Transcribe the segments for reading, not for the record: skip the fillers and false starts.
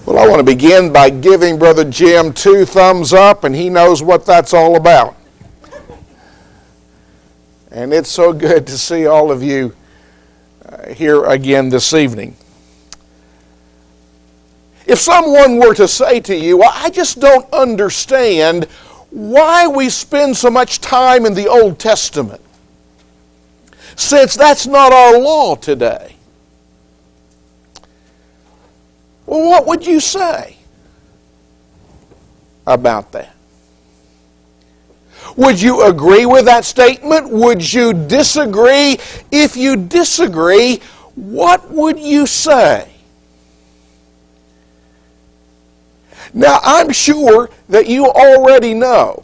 Well, I want to begin by giving Brother Jim 2 thumbs up, and he knows what that's all about. And it's so good to see all of you here again this evening. If someone were to say to you, well, I just don't understand why we spend so much time in the Old Testament, since that's not our law today. Well, what would you say about that? Would you agree with that statement? Would you disagree? If you disagree, what would you say? Now, I'm sure that you already know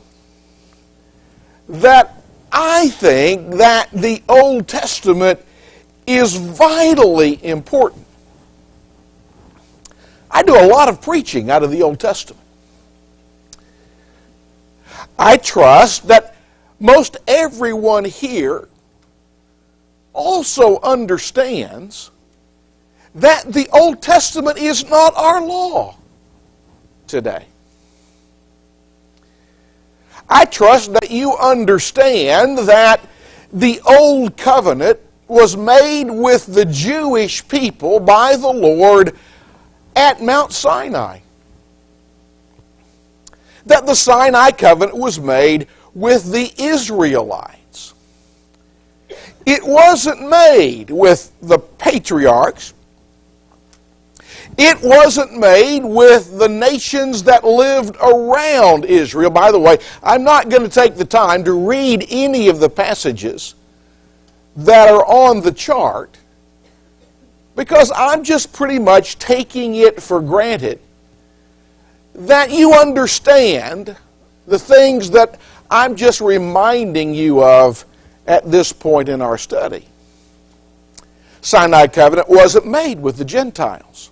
that I think that the Old Testament is vitally important. I do a lot of preaching out of the Old Testament. I trust that most everyone here also understands that the Old Testament is not our law today. I trust that you understand that the Old Covenant was made with the Jewish people by the Lord at Mount Sinai. That the Sinai covenant was made with the Israelites. It wasn't made with the patriarchs. It wasn't made with the nations that lived around Israel. By the way, I'm not going to take the time to read any of the passages that are on the chart, because I'm just pretty much taking it for granted that you understand the things that I'm just reminding you of at this point in our study. Sinai covenant wasn't made with the Gentiles.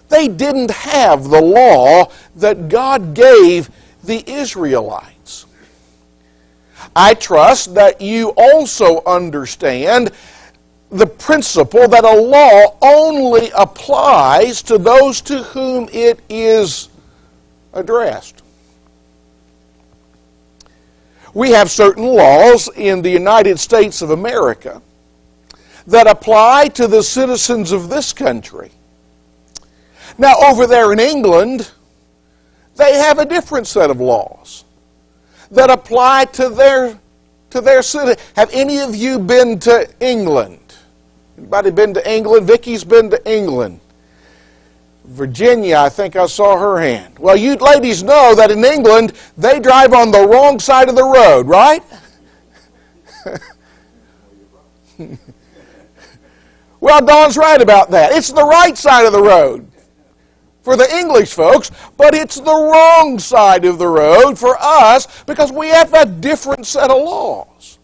They didn't have the law that God gave the Israelites. I trust that you also understand the principle that a law only applies to those to whom it is addressed. We have certain laws in the United States of America that apply to the citizens of this country. Now, over there in England, they have a different set of laws that apply to their citizens. Have any of you been to England? Anybody been to England? Vicky's been to England. Virginia, I think I saw her hand. Well, you ladies know that in England, they drive on the wrong side of the road, right? Well, Dawn's right about that. It's the right side of the road for the English folks, but it's the wrong side of the road for us because we have a different set of laws.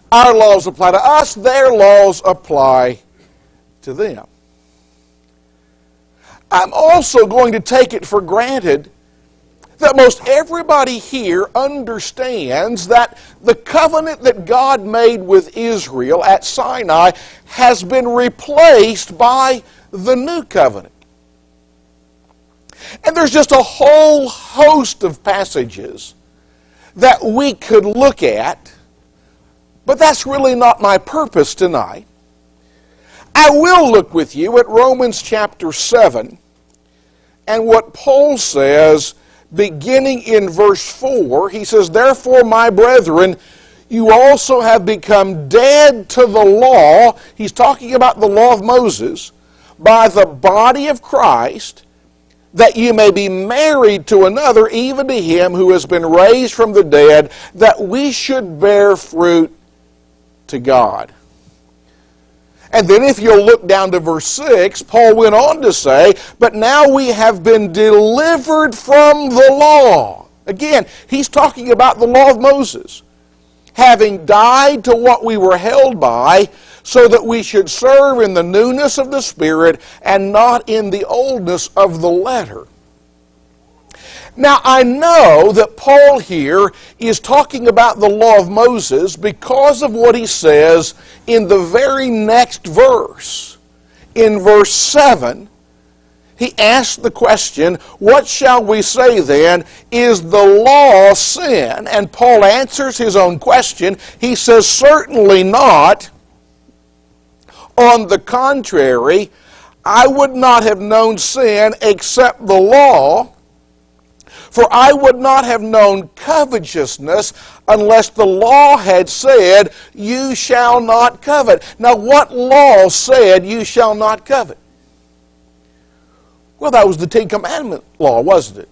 Our laws apply to us, their laws apply to them. I'm also going to take it for granted that most everybody here understands that the covenant that God made with Israel at Sinai has been replaced by the new covenant. And there's just a whole host of passages that we could look at, but that's really not my purpose tonight. I will look with you at Romans chapter 7 and what Paul says beginning in verse 4. He says, "Therefore, my brethren, you also have become dead to the law." He's talking about the law of Moses, "by the body of Christ, that you may be married to another, even to him who has been raised from the dead, that we should bear fruit to God." And then if you'll look down to verse 6, Paul went on to say, "But now we have been delivered from the law." Again, he's talking about the law of Moses. "Having died to what we were held by, so that we should serve in the newness of the Spirit and not in the oldness of the letter." Now, I know that Paul here is talking about the law of Moses because of what he says in the very next verse. In verse 7, He asked the question, what shall we say then? Is the law sin? And Paul answers his own question. He says, certainly not. On the contrary, I would not have known sin except the law, for I would not have known covetousness unless the law had said, you shall not covet. Now, what law said you shall not covet? Well, that was the Ten Commandment law, wasn't it?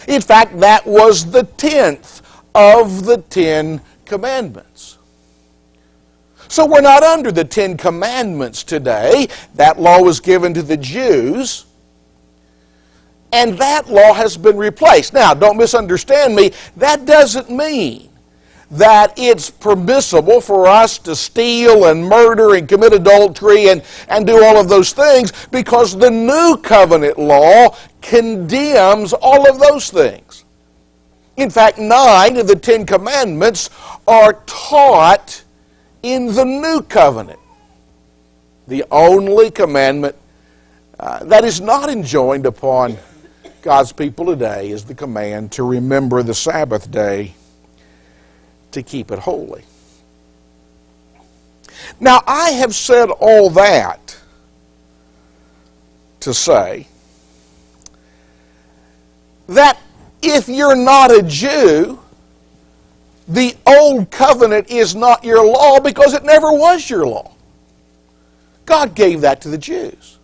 In fact, that was the 10th of the 10 Commandments. So we're not under the 10 Commandments today. That law was given to the Jews, and that law has been replaced. Now, don't misunderstand me. That doesn't mean that it's permissible for us to steal and murder and commit adultery and do all of those things, because the New Covenant law condemns all of those things. In fact, 9 of the 10 Commandments are taught in the New Covenant. The only commandment that is not enjoined upon God's people today is the command to remember the Sabbath day to keep it holy. Now, I have said all that to say that if you're not a Jew, the Old Covenant is not your law because it never was your law. God gave that to the Jews.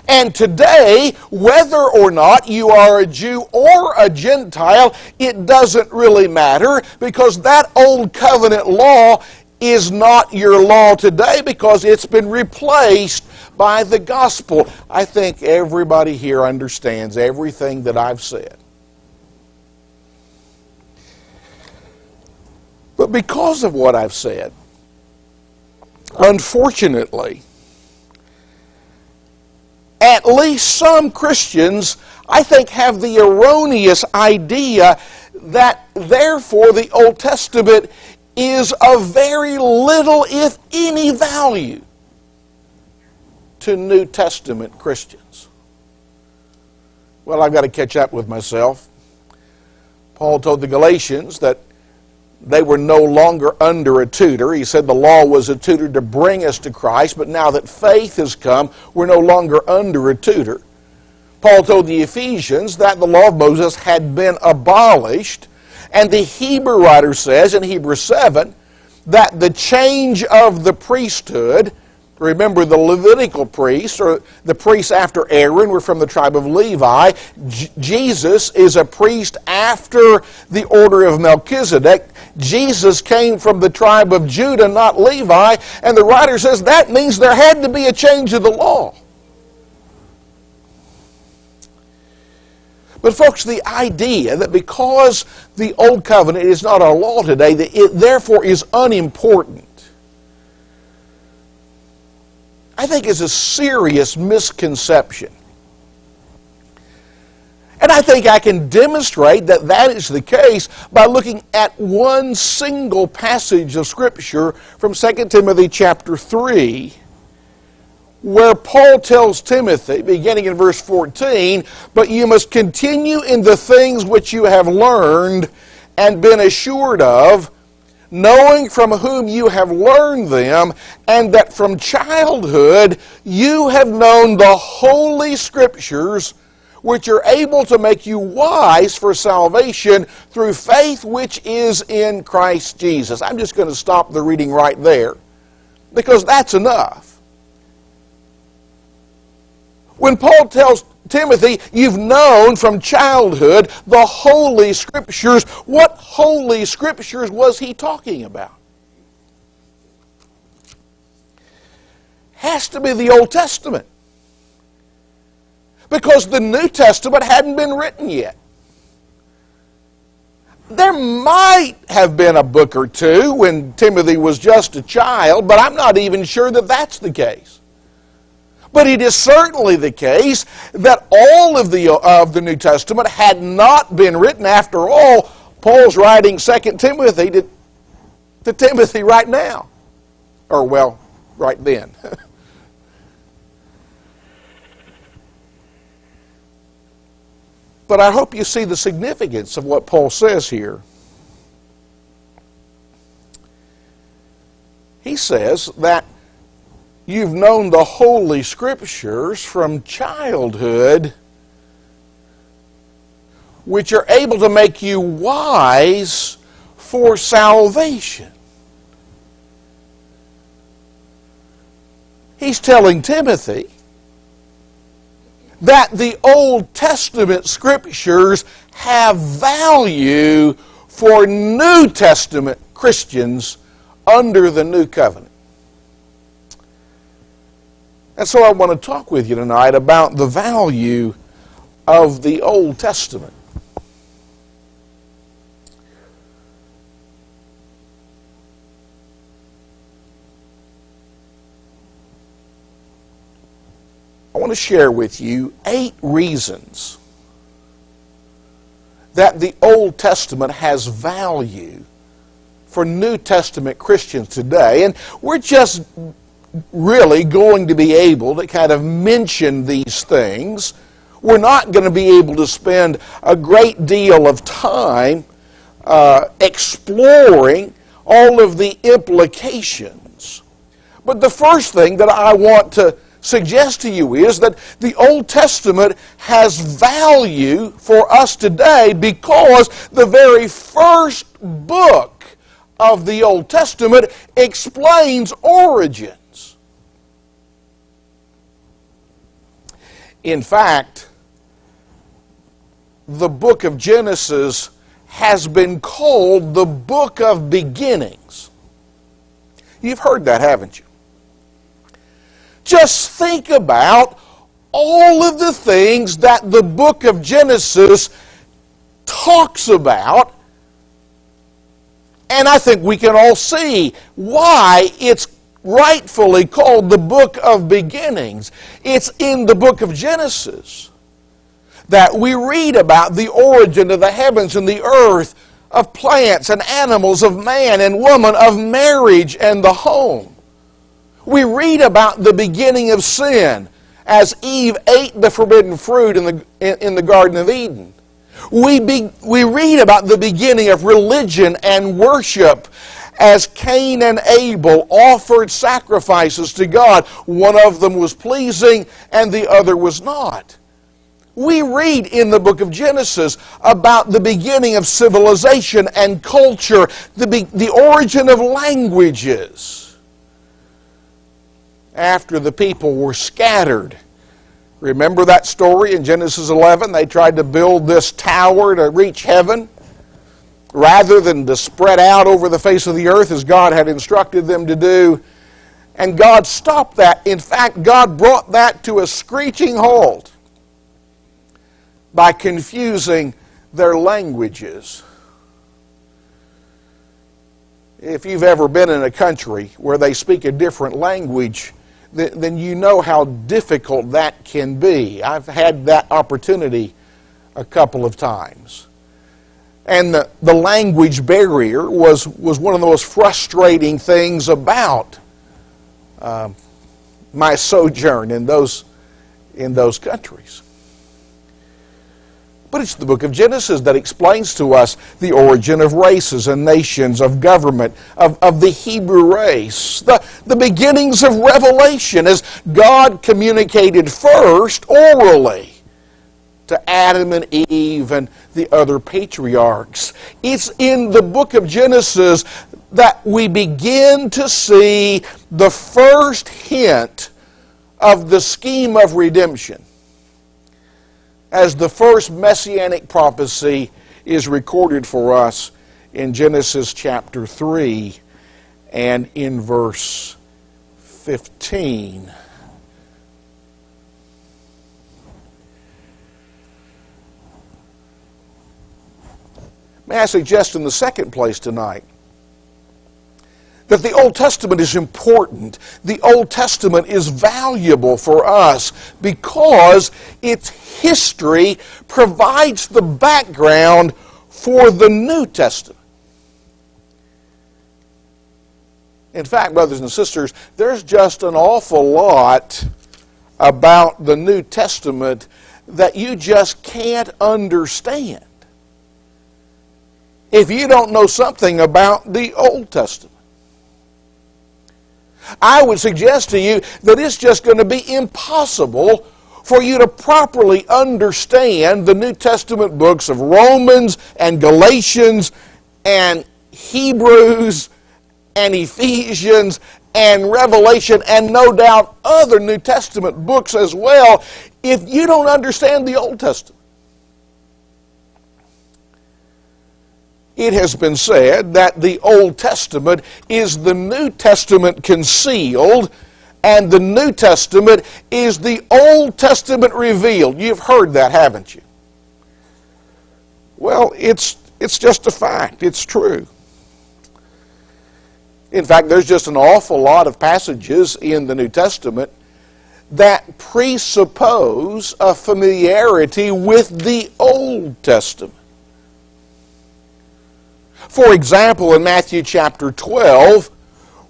And today, whether or not you are a Jew or a Gentile, it doesn't really matter, because that Old Covenant law is not your law today because it's been replaced by the gospel. I think everybody here understands everything that I've said. But because of what I've said, unfortunately, at least some Christians, I think, have the erroneous idea that therefore the Old Testament is of very little, if any, value to New Testament Christians. Well, I've got to catch up with myself. Paul told the Galatians that they were no longer under a tutor. He said the law was a tutor to bring us to Christ, but now that faith has come, we're no longer under a tutor. Paul told the Ephesians that the law of Moses had been abolished, and the Hebrew writer says in Hebrews 7 that the change of the priesthood, remember the Levitical priests, or the priests after Aaron, were from the tribe of Levi. Jesus is a priest after the order of Melchizedek. Jesus came from the tribe of Judah, not Levi. And the writer says that means there had to be a change of the law. But folks, the idea that because the Old Covenant is not our law today, that it therefore is unimportant, I think is a serious misconception. And I think I can demonstrate that that is the case by looking at one single passage of Scripture from 2 Timothy chapter 3, where Paul tells Timothy, beginning in verse 14, "But you must continue in the things which you have learned and been assured of, knowing from whom you have learned them, and that from childhood you have known the Holy Scriptures, which are able to make you wise for salvation through faith which is in Christ Jesus." I'm just going to stop the reading right there, because that's enough. When Paul tells Timothy, you've known from childhood the Holy Scriptures, what Holy Scriptures was he talking about? Has to be the Old Testament, because the New Testament hadn't been written yet. There might have been a book or two when Timothy was just a child, but I'm not even sure that that's the case. But it is certainly the case that all of the New Testament had not been written. After all, Paul's writing 2 Timothy to Timothy right now. Or, well, right then. But I hope you see the significance of what Paul says here. He says that you've known the Holy Scriptures from childhood, which are able to make you wise for salvation. He's telling Timothy that the Old Testament Scriptures have value for New Testament Christians under the New Covenant. And so I want to talk with you tonight about the value of the Old Testament. I want to share with you 8 reasons that the Old Testament has value for New Testament Christians today. And we're just really going to be able to kind of mention these things. We're not going to be able to spend a great deal of time exploring all of the implications. But the first thing that I want to suggest to you is that the Old Testament has value for us today because the very first book of the Old Testament explains origins. In fact, the book of Genesis has been called the book of beginnings. You've heard that, haven't you? Just think about all of the things that the book of Genesis talks about, and I think we can all see why it's rightfully called the book of beginnings. It's in the book of Genesis that we read about the origin of the heavens and the earth, of plants and animals, of man and woman, of marriage and the home. We read about the beginning of sin as Eve ate the forbidden fruit in the Garden of Eden. We read about the beginning of religion and worship as Cain and Abel offered sacrifices to God. One of them was pleasing and the other was not. We read in the book of Genesis about the beginning of civilization and culture, the origin of languages. After the people were scattered. Remember that story in Genesis 11? They tried to build this tower to reach heaven rather than to spread out over the face of the earth as God had instructed them to do. And God stopped that. In fact, God brought that to a screeching halt by confusing their languages. If you've ever been in a country where they speak a different language, then you know how difficult that can be. I've had that opportunity a couple of times. And the language barrier was one of the most frustrating things about my sojourn in those countries. But it's the book of Genesis that explains to us the origin of races and nations, of government, of the Hebrew race, the beginnings of Revelation as God communicated first orally to Adam and Eve and the other patriarchs. It's in the book of Genesis that we begin to see the first hint of the scheme of redemption, as the first Messianic prophecy is recorded for us in Genesis chapter 3 and in verse 15. May I suggest in the second place tonight that the Old Testament is important. The Old Testament is valuable for us because its history provides the background for the New Testament. In fact, brothers and sisters, there's just an awful lot about the New Testament that you just can't understand if you don't know something about the Old Testament. I would suggest to you that it's just going to be impossible for you to properly understand the New Testament books of Romans and Galatians and Hebrews and Ephesians and Revelation, and no doubt other New Testament books as well, if you don't understand the Old Testament. It has been said that the Old Testament is the New Testament concealed, and the New Testament is the Old Testament revealed. You've heard that, haven't you? Well, it's just a fact. It's true. In fact, there's just an awful lot of passages in the New Testament that presuppose a familiarity with the Old Testament. For example, in Matthew chapter 12,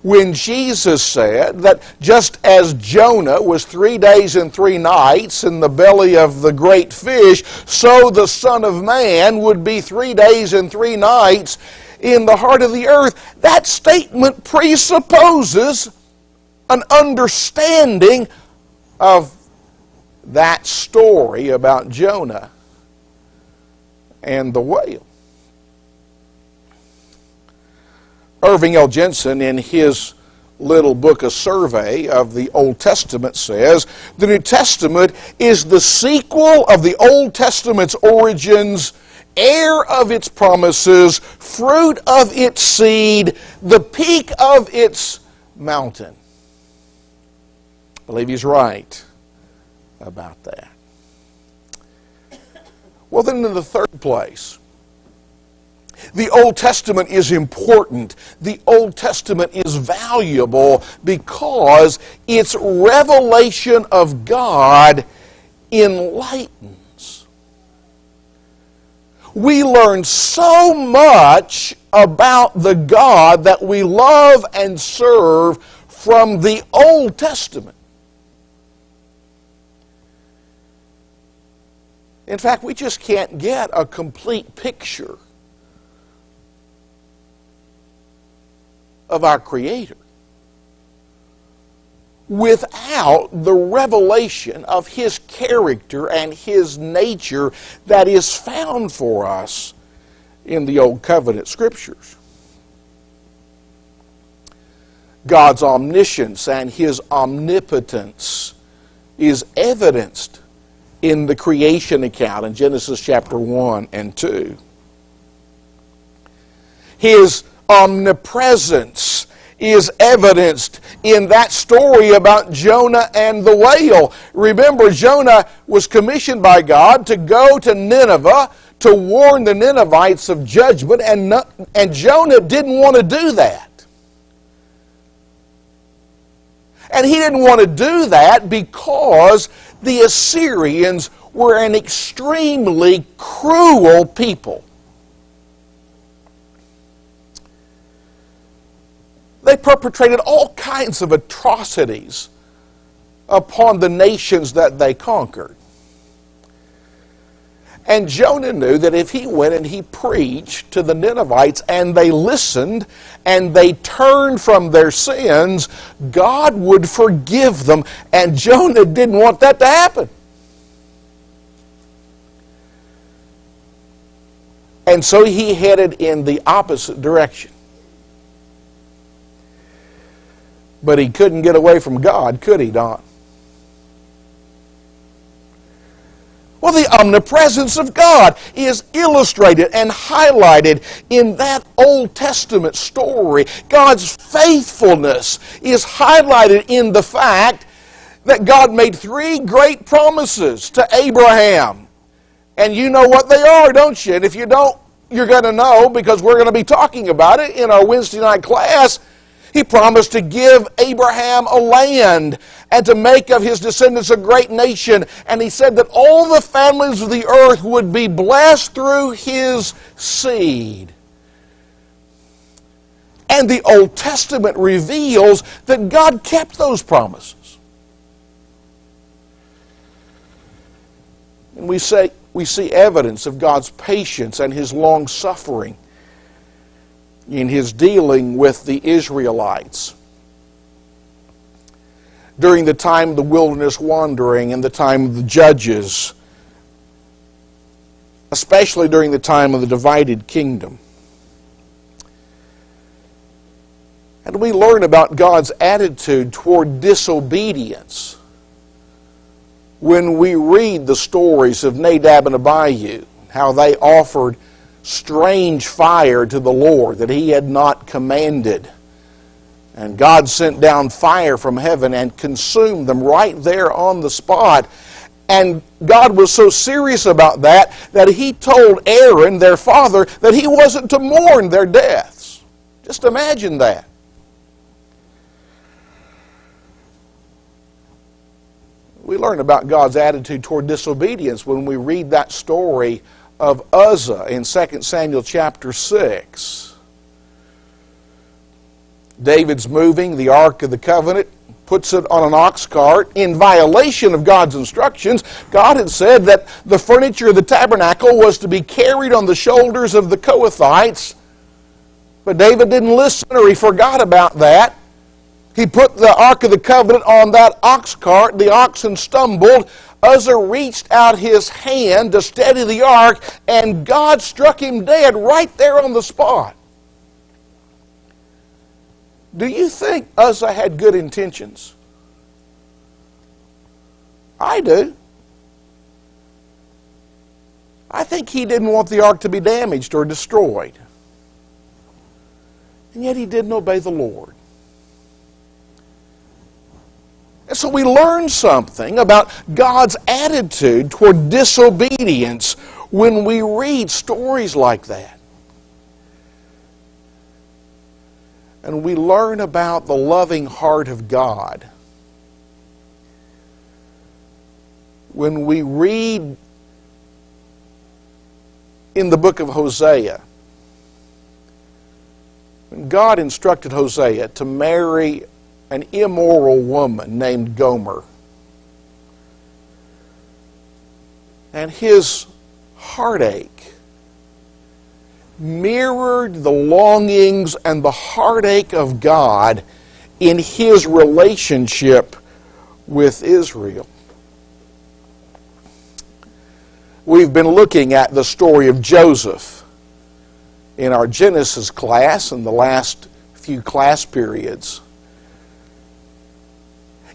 when Jesus said that just as Jonah was 3 days and 3 nights in the belly of the great fish, so the Son of Man would be 3 days and 3 nights in the heart of the earth, that statement presupposes an understanding of that story about Jonah and the whale. Irving L. Jensen, in his little book, A Survey of the Old Testament, says, the New Testament is the sequel of the Old Testament's origins, heir of its promises, fruit of its seed, the peak of its mountain. I believe he's right about that. Well, then in the third place, the Old Testament is important. The Old Testament is valuable because its revelation of God enlightens. We learn so much about the God that we love and serve from the Old Testament. In fact, we just can't get a complete picture of our Creator without the revelation of His character and His nature that is found for us in the Old Covenant Scriptures. God's omniscience and His omnipotence is evidenced in the creation account in Genesis chapter 1 and 2. His omnipresence is evidenced in that story about Jonah and the whale. Remember, Jonah was commissioned by God to go to Nineveh to warn the Ninevites of judgment, and Jonah didn't want to do that. And he didn't want to do that because the Assyrians were an extremely cruel people. They perpetrated all kinds of atrocities upon the nations that they conquered. And Jonah knew that if he went and he preached to the Ninevites and they listened and they turned from their sins, God would forgive them. And Jonah didn't want that to happen. And so he headed in the opposite direction. But he couldn't get away from God, could he, Don? Well, the omnipresence of God is illustrated and highlighted in that Old Testament story. God's faithfulness is highlighted in the fact that God made 3 great promises to Abraham. And you know what they are, don't you? And if you don't, you're going to know, because we're going to be talking about it in our Wednesday night class. He promised to give Abraham a land and to make of his descendants a great nation. And he said that all the families of the earth would be blessed through his seed. And the Old Testament reveals that God kept those promises. And we see evidence of God's patience and His long suffering in His dealing with the Israelites during the time of the wilderness wandering and the time of the judges, especially during the time of the divided kingdom. And we learn about God's attitude toward disobedience when we read the stories of Nadab and Abihu, how they offered strange fire to the Lord that He had not commanded. And God sent down fire from heaven and consumed them right there on the spot. And God was so serious about that He told Aaron, their father, that he wasn't to mourn their deaths. Just imagine that. We learn about God's attitude toward disobedience when we read that story of Uzzah in 2 Samuel chapter 6. David's moving the Ark of the Covenant, puts it on an ox cart in violation of God's instructions. God had said that the furniture of the tabernacle was to be carried on the shoulders of the Kohathites, but David didn't listen, or he forgot about that. He put the Ark of the Covenant on that ox cart. The oxen stumbled. Uzzah reached out his hand to steady the ark, and God struck him dead right there on the spot. Do you think Uzzah had good intentions? I do. I think he didn't want the ark to be damaged or destroyed. And yet he didn't obey the Lord. And so we learn something about God's attitude toward disobedience when we read stories like that. And we learn about the loving heart of God when we read in the book of Hosea, when God instructed Hosea to marry an immoral woman named Gomer. And his heartache mirrored the longings and the heartache of God in His relationship with Israel. We've been looking at the story of Joseph in our Genesis class in the last few class periods.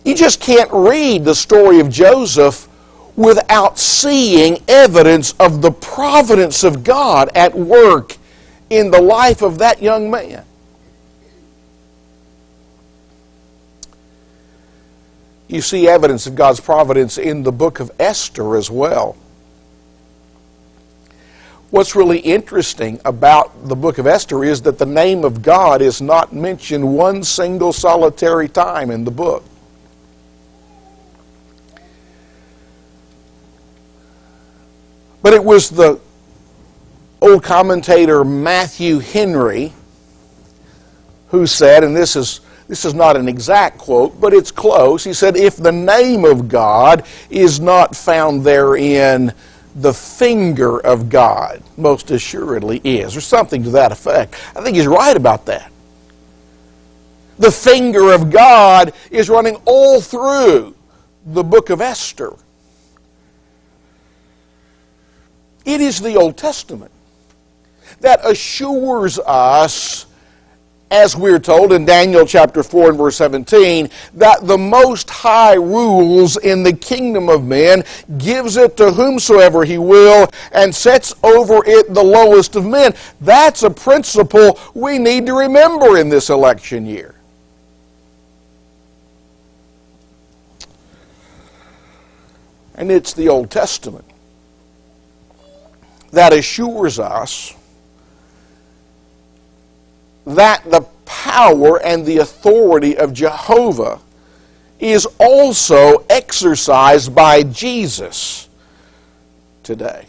You just can't read the story of Joseph without seeing evidence of the providence of God at work in the life of that young man. You see evidence of God's providence in the book of Esther as well. What's really interesting about the book of Esther is that the name of God is not mentioned one single solitary time in the book. But it was the old commentator Matthew Henry who said, and this is not an exact quote, but it's close. He said, if the name of God is not found therein, the finger of God most assuredly is, or something to that effect. I think he's right about that. The finger of God is running all through the book of Esther. It is the Old Testament that assures us, as we're told in Daniel chapter 4 and verse 17, that the Most High rules in the kingdom of men, gives it to whomsoever He will, and sets over it the lowest of men. That's a principle we need to remember in this election year. And it's the Old Testament that assures us that the power and the authority of Jehovah is also exercised by Jesus today.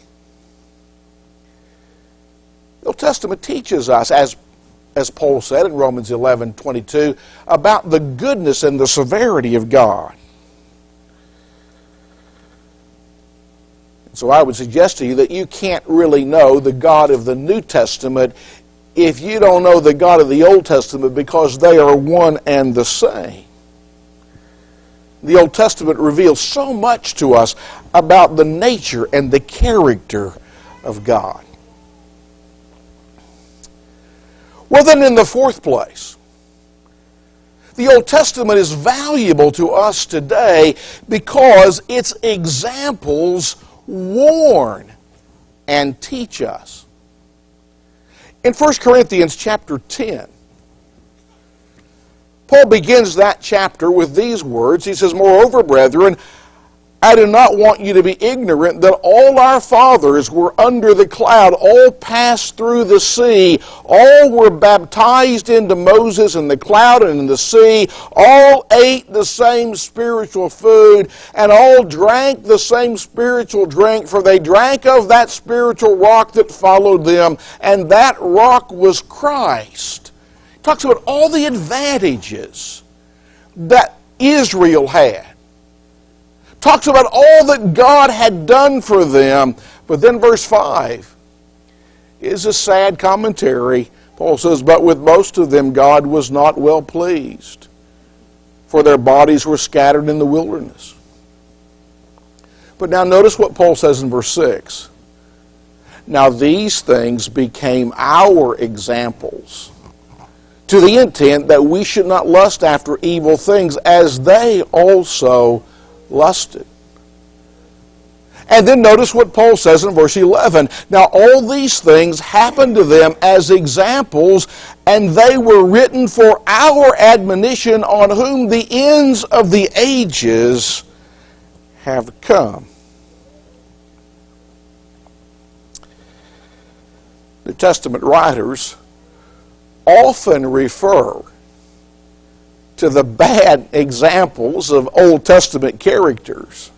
The Old Testament teaches us, as Paul said in Romans 11:22, about the goodness and the severity of God. So I would suggest to you that you can't really know the God of the New Testament if you don't know the God of the Old Testament, because they are one and the same. The Old Testament reveals so much to us about the nature and the character of God. Well, then, in the fourth place, the Old Testament is valuable to us today because its examples warn and teach us. In 1 Corinthians chapter 10, Paul begins that chapter with these words. He says, "Moreover, brethren, I do not want you to be ignorant that all our fathers were under the cloud, all passed through the sea, all were baptized into Moses in the cloud and in the sea, all ate the same spiritual food, and all drank the same spiritual drink, for they drank of that spiritual rock that followed them, and that rock was Christ." He talks about all the advantages that Israel had. Talks about all that God had done for them. But then verse 5 is a sad commentary. Paul says, "But with most of them God was not well pleased, for their bodies were scattered in the wilderness." But now notice what Paul says in verse 6. "Now these things became our examples, to the intent that we should not lust after evil things, as they also lusted." And then notice what Paul says in verse 11. "Now all these things happened to them as examples, and they were written for our admonition, on whom the ends of the ages have come." New Testament writers often refer to the bad examples of Old Testament characters.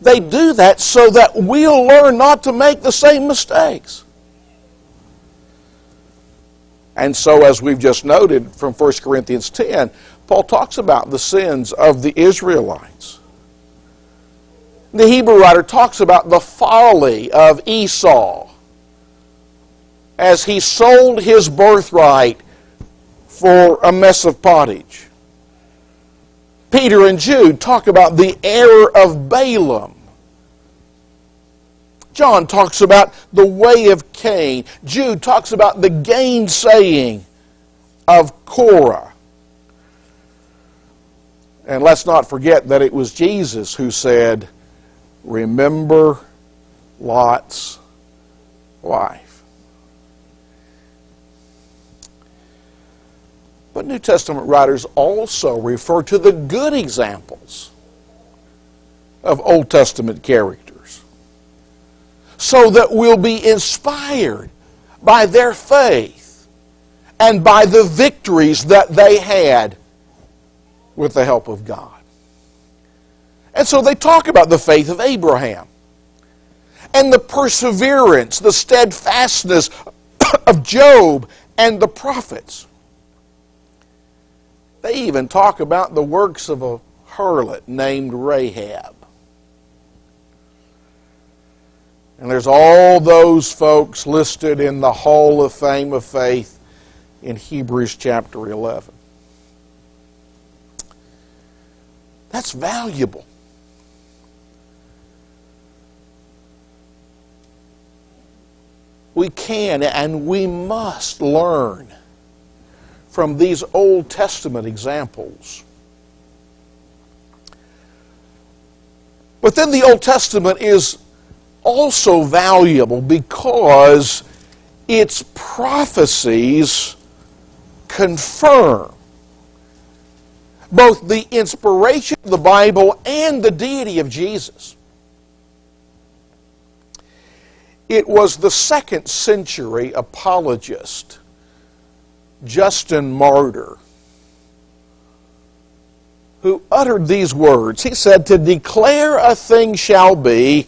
They do that so that we'll learn not to make the same mistakes. And so, as we've just noted from 1 Corinthians 10, Paul talks about the sins of the Israelites. The Hebrew writer talks about the folly of Esau as he sold his birthright for a mess of pottage. Peter and Jude talk about the error of Balaam. John talks about the way of Cain. Jude talks about the gainsaying of Korah. And let's not forget that it was Jesus who said, "Remember Lot's wife." But New Testament writers also refer to the good examples of Old Testament characters, so that we'll be inspired by their faith and by the victories that they had with the help of God. And so they talk about the faith of Abraham and the perseverance, the steadfastness of Job and the prophets. They even talk about the works of a harlot named Rahab. And there's all those folks listed in the Hall of Fame of Faith in Hebrews chapter 11. That's valuable. We can and we must learn from these Old Testament examples. But then the Old Testament is also valuable because its prophecies confirm both the inspiration of the Bible and the deity of Jesus. It was the 2nd century apologist, Justin Martyr, who uttered these words. He said, "To declare a thing shall be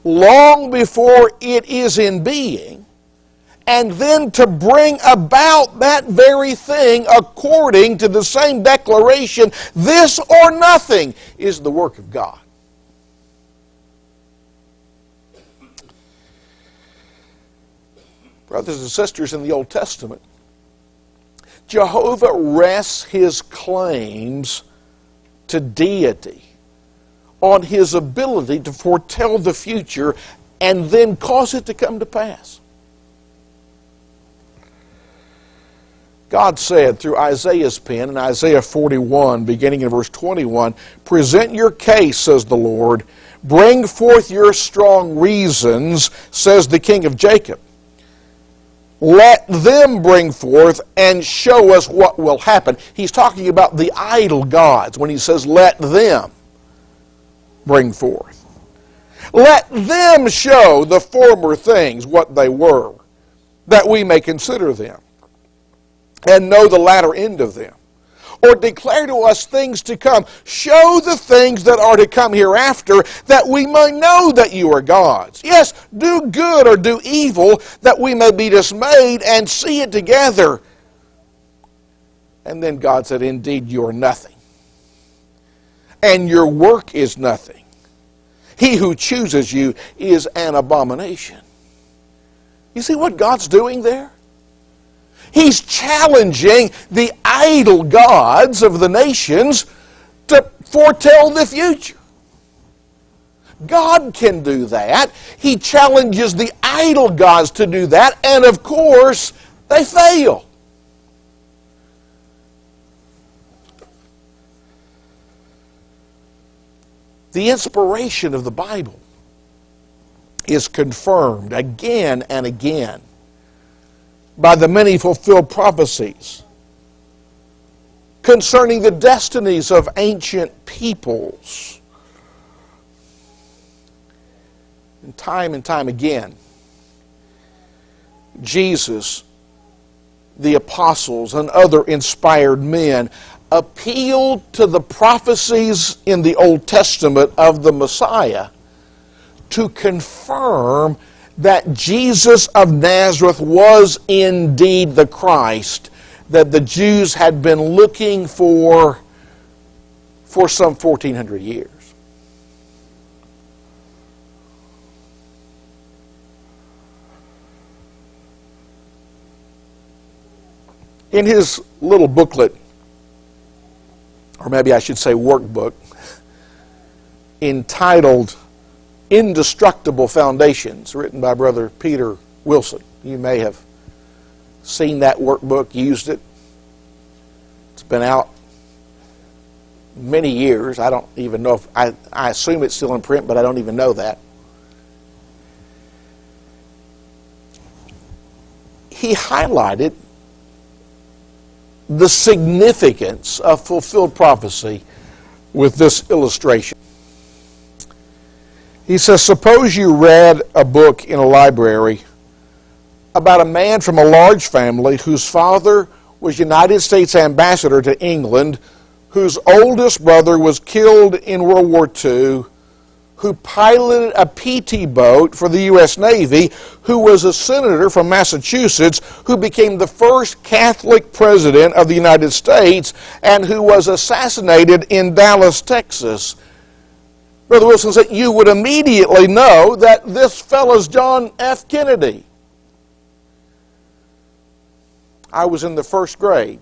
long before it is in being, and then to bring about that very thing according to the same declaration, this or nothing, is the work of God." Brothers and sisters, in the Old Testament, Jehovah rests his claims to deity on his ability to foretell the future and then cause it to come to pass. God said through Isaiah's pen in Isaiah 41, beginning in verse 21, "Present your case, says the Lord. Bring forth your strong reasons, says the King of Jacob. Let them bring forth and show us what will happen." He's talking about the idol gods when he says, "Let them bring forth. Let them show the former things what they were, that we may consider them and know the latter end of them. Or declare to us things to come. Show the things that are to come hereafter, that we may know that you are gods. Yes, do good or do evil, that we may be dismayed and see it together." And then God said, "Indeed, you are nothing, and your work is nothing. He who chooses you is an abomination." You see what God's doing there? He's challenging the idol gods of the nations to foretell the future. God can do that. He challenges the idol gods to do that, and of course, they fail. The inspiration of the Bible is confirmed again and again by the many fulfilled prophecies concerning the destinies of ancient peoples. And time again, Jesus, the apostles, and other inspired men appealed to the prophecies in the Old Testament of the Messiah to confirm that Jesus of Nazareth was indeed the Christ that the Jews had been looking for some 1,400 years. In his little booklet, or maybe I should say workbook, entitled Indestructible Foundations, written by Brother Peter Wilson. You may have seen that workbook, used it. It's been out many years. I don't even know if, I assume it's still in print, but I don't even know that. He highlighted the significance of fulfilled prophecy with this illustration. He says, suppose you read a book in a library about a man from a large family whose father was United States ambassador to England, whose oldest brother was killed in World War II, who piloted a PT boat for the U.S. Navy, who was a senator from Massachusetts, who became the first Catholic president of the United States, and who was assassinated in Dallas, Texas. Brother Wilson said, you would immediately know that this fellow's John F. Kennedy. I was in the first grade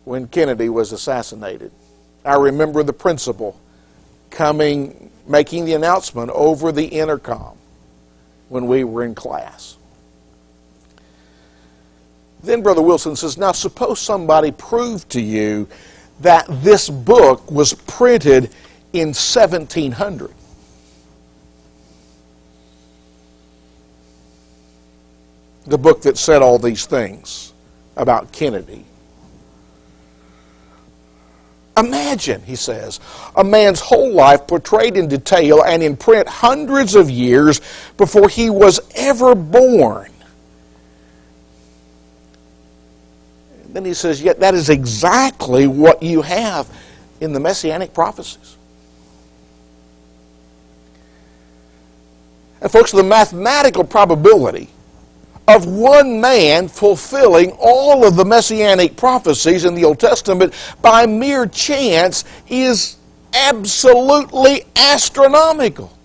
when Kennedy was assassinated. I remember the principal making the announcement over the intercom when we were in class. Then Brother Wilson says, now suppose somebody proved to you that this book was printed in 1700. The book that said all these things about Kennedy. Imagine, he says, a man's whole life portrayed in detail and in print hundreds of years before he was ever born. And then he says, yet that is exactly what you have in the Messianic prophecies. And folks, the mathematical probability of one man fulfilling all of the Messianic prophecies in the Old Testament by mere chance is absolutely astronomical.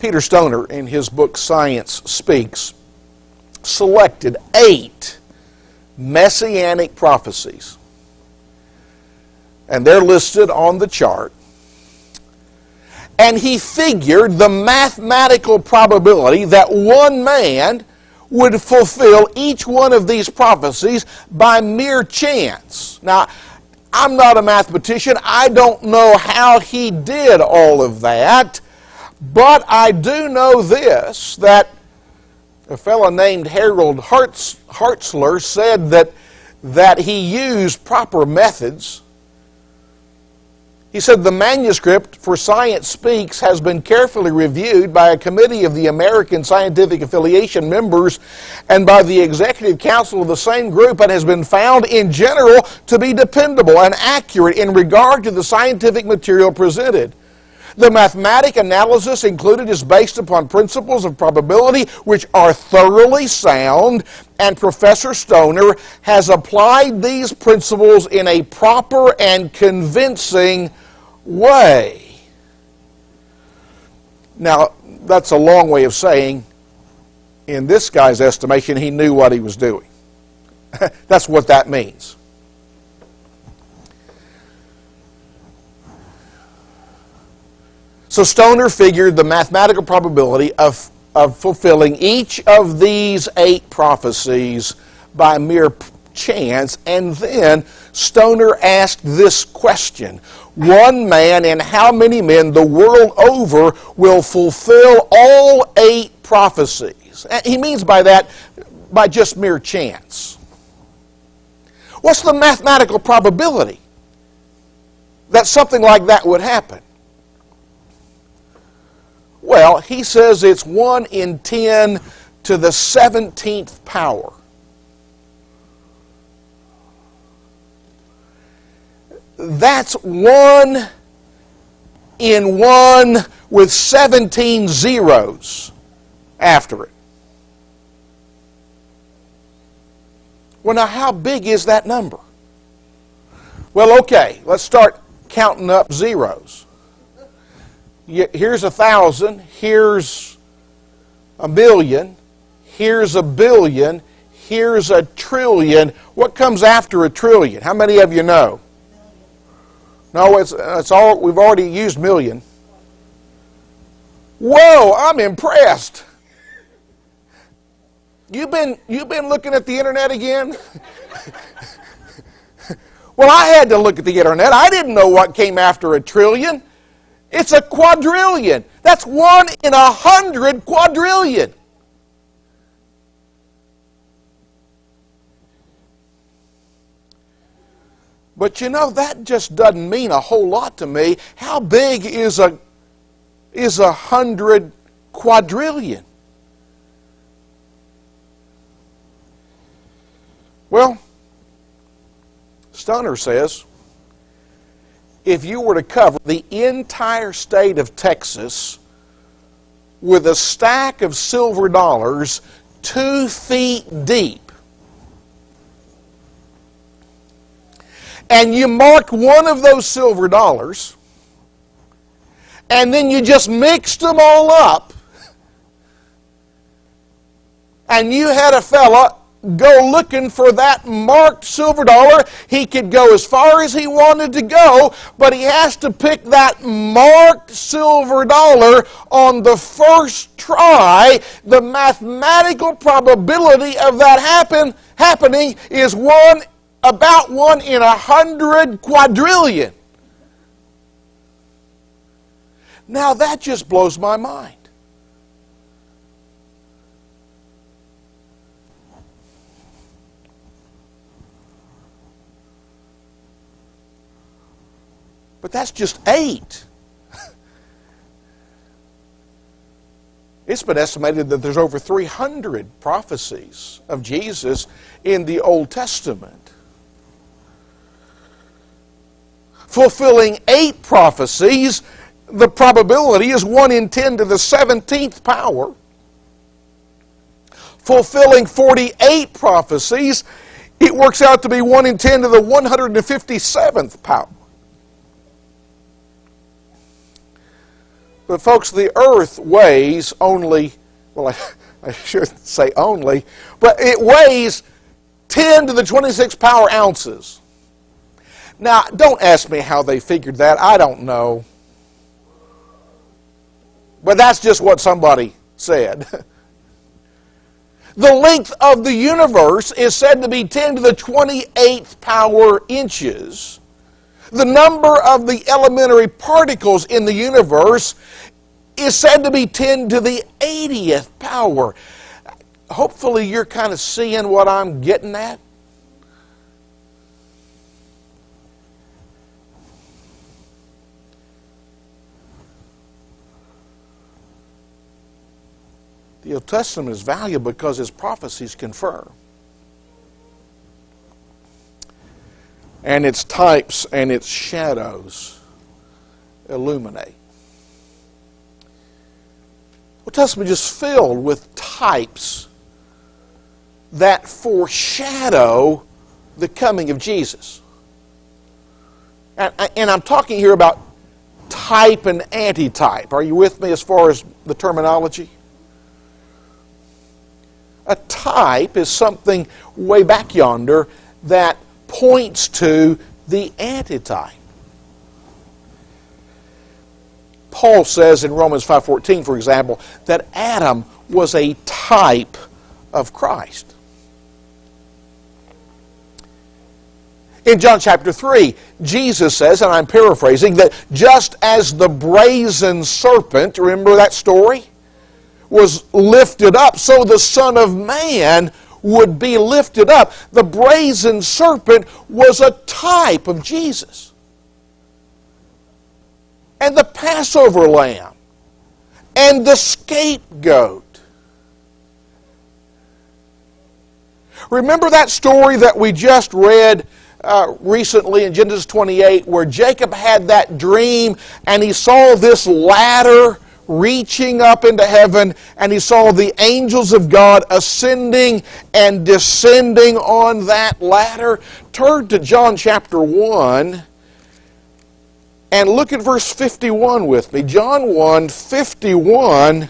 Peter Stoner, in his book Science Speaks, selected 8 Messianic prophecies. And they're listed on the chart. And he figured the mathematical probability that one man would fulfill each one of these prophecies by mere chance. Now, I'm not a mathematician. I don't know how he did all of that. But I do know this, that a fellow named Harold Hartzler said that he used proper methods. He said the manuscript for Science Speaks has been carefully reviewed by a committee of the American Scientific Affiliation members and by the Executive Council of the same group, and has been found in general to be dependable and accurate in regard to the scientific material presented. The mathematic analysis included is based upon principles of probability which are thoroughly sound, and Professor Stoner has applied these principles in a proper and convincing way. Now, that's a long way of saying, in this guy's estimation, he knew what he was doing. That's what that means. So Stoner figured the mathematical probability of fulfilling each of these 8 prophecies by mere chance, and then Stoner asked this question: one man in how many men the world over will fulfill all 8 prophecies? He means by that, by just mere chance. What's the mathematical probability that something like that would happen? Well, he says it's 1 in 10 to the 17th power. That's 1 in 1 with 17 zeros after it. Well, now how big is that number? Well, okay, let's start counting up zeros. Here's 1,000, here's 1,000,000, here's 1,000,000,000, here's 1,000,000,000,000. What comes after 1,000,000,000,000? How many of you know? No, it's all, we've already used million. Whoa, I'm impressed. You've been looking at the internet again? Well, I had to look at the internet. I didn't know what came after 1,000,000,000,000. It's a quadrillion. That's 1 in 100 quadrillion. But you know, that just doesn't mean a whole lot to me. How big is 100 quadrillion? Well, Stoner says, if you were to cover the entire state of Texas with a stack of silver dollars 2 feet deep, and you marked one of those silver dollars, and then you just mixed them all up, and you had a fella go looking for that marked silver dollar, he could go as far as he wanted to go, but he has to pick that marked silver dollar on the first try. The mathematical probability of that happening is about 1 in 100 quadrillion. Now that just blows my mind. But that's just 8. It's been estimated that there's over 300 prophecies of Jesus in the Old Testament. Fulfilling 8 prophecies, the probability is 1 in 10 to the 17th power. Fulfilling 48 prophecies, it works out to be 1 in 10 to the 157th power. But folks, the earth weighs only, well, I shouldn't say only, but it weighs 10 to the 26 power ounces. Now, don't ask me how they figured that. I don't know. But that's just what somebody said. The length of the universe is said to be 10 to the 28th power inches. The number of the elementary particles in the universe is said to be 10 to the 80th power. Hopefully you're kind of seeing what I'm getting at. The Old Testament is valuable because its prophecies confirm. And its types and its shadows illuminate. The Old Testament is just filled with types that foreshadow the coming of Jesus. And I'm talking here about type and antitype. Are you with me as far as the terminology? A type is something way back yonder that points to the antitype. Paul says in Romans 5:14, for example, that Adam was a type of Christ. In John chapter 3, Jesus says, and I'm paraphrasing, that just as the brazen serpent, remember that story, was lifted up, so the Son of Man would be lifted up. The brazen serpent was a type of Jesus. And the Passover lamb, and the scapegoat. Remember that story that we just read recently in Genesis 28, where Jacob had that dream and he saw this ladder reaching up into heaven, and he saw the angels of God ascending and descending on that ladder. Turn to John chapter 1 and look at verse 51 with me. John 1:51.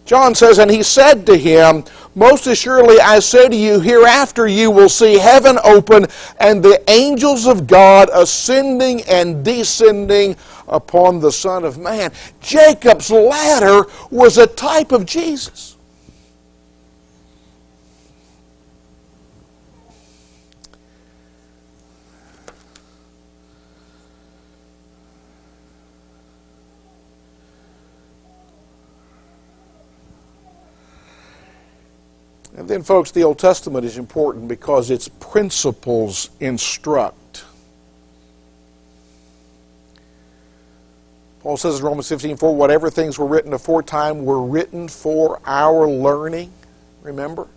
John says, "And he said to him, Most assuredly I say to you, hereafter you will see heaven open and the angels of God ascending and descending upon the Son of Man." Jacob's ladder was a type of Jesus. And then, folks, the Old Testament is important because its principles instruct. Paul says in Romans 15:4, whatever things were written aforetime were written for our learning. Remember?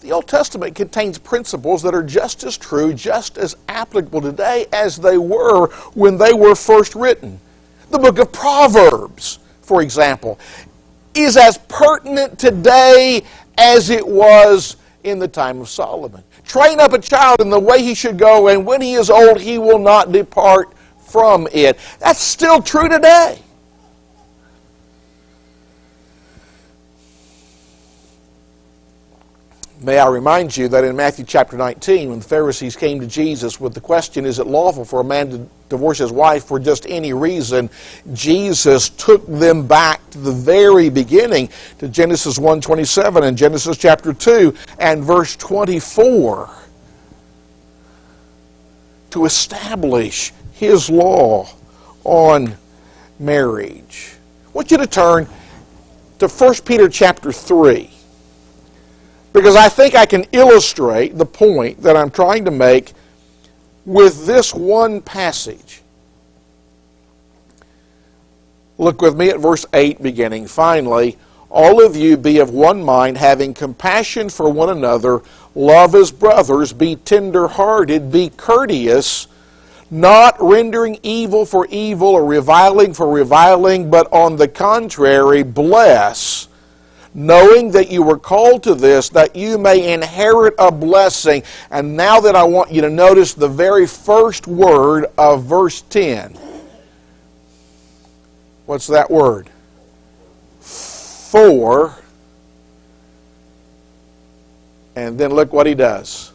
The Old Testament contains principles that are just as true, just as applicable today as they were when they were first written. The book of Proverbs, for example, is as pertinent today as it was in the time of Solomon. Train up a child in the way he should go, and when he is old, he will not depart from it. That's still true today. May I remind you that in Matthew chapter 19, when the Pharisees came to Jesus with the question, is it lawful for a man to divorce his wife for just any reason? Jesus took them back to the very beginning, to Genesis 1:27 and Genesis chapter 2 and verse 24, to establish his law on marriage. I want you to turn to 1 Peter chapter 3. Because I think I can illustrate the point that I'm trying to make with this one passage. Look with me at verse 8 beginning. Finally, all of you be of one mind, having compassion for one another, love as brothers, be tender-hearted, be courteous, not rendering evil for evil or reviling for reviling, but on the contrary, bless, knowing that you were called to this, that you may inherit a blessing. And now that I want you to notice the very first word of verse 10. What's that word? For. And then look what he does.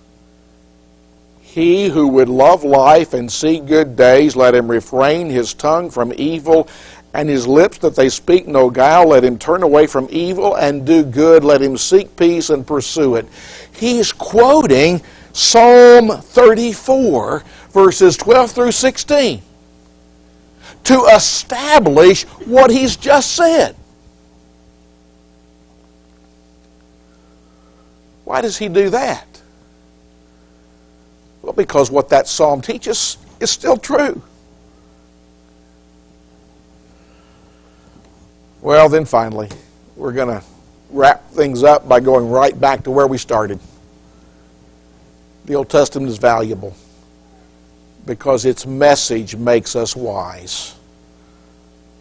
He who would love life and see good days, let him refrain his tongue from evil, and his lips that they speak no guile. Let him turn away from evil and do good. Let him seek peace and pursue it. He's quoting Psalm 34, verses 12 through 16, to establish what he's just said. Why does he do that? Well, because what that psalm teaches is still true. Well, then finally, we're going to wrap things up by going right back to where we started. The Old Testament is valuable because its message makes us wise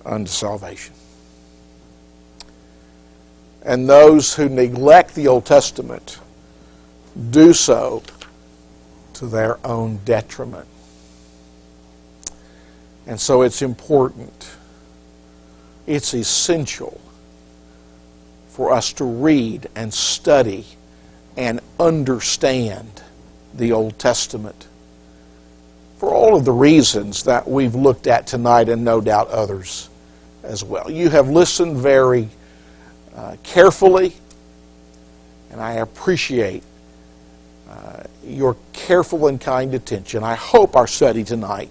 unto salvation. And those who neglect the Old Testament do so to their own detriment. And so it's important, it's essential for us to read and study and understand the Old Testament for all of the reasons that we've looked at tonight, and no doubt others as well. You have listened very carefully, and I appreciate your careful and kind attention. I hope our study tonight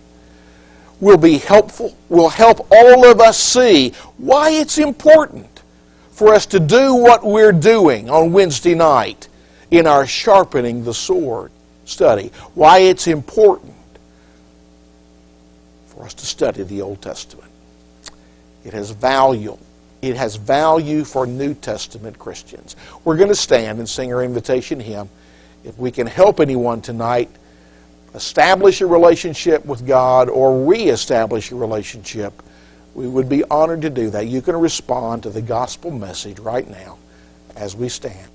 will be helpful, will help all of us see why it's important for us to do what we're doing on Wednesday night in our Sharpening the Sword study, why it's important for us to study the Old Testament. It has value. It has value for New Testament Christians. We're going to stand and sing our invitation hymn. If we can help anyone tonight establish a relationship with God or reestablish a relationship, we would be honored to do that. You can respond to the gospel message right now as we stand.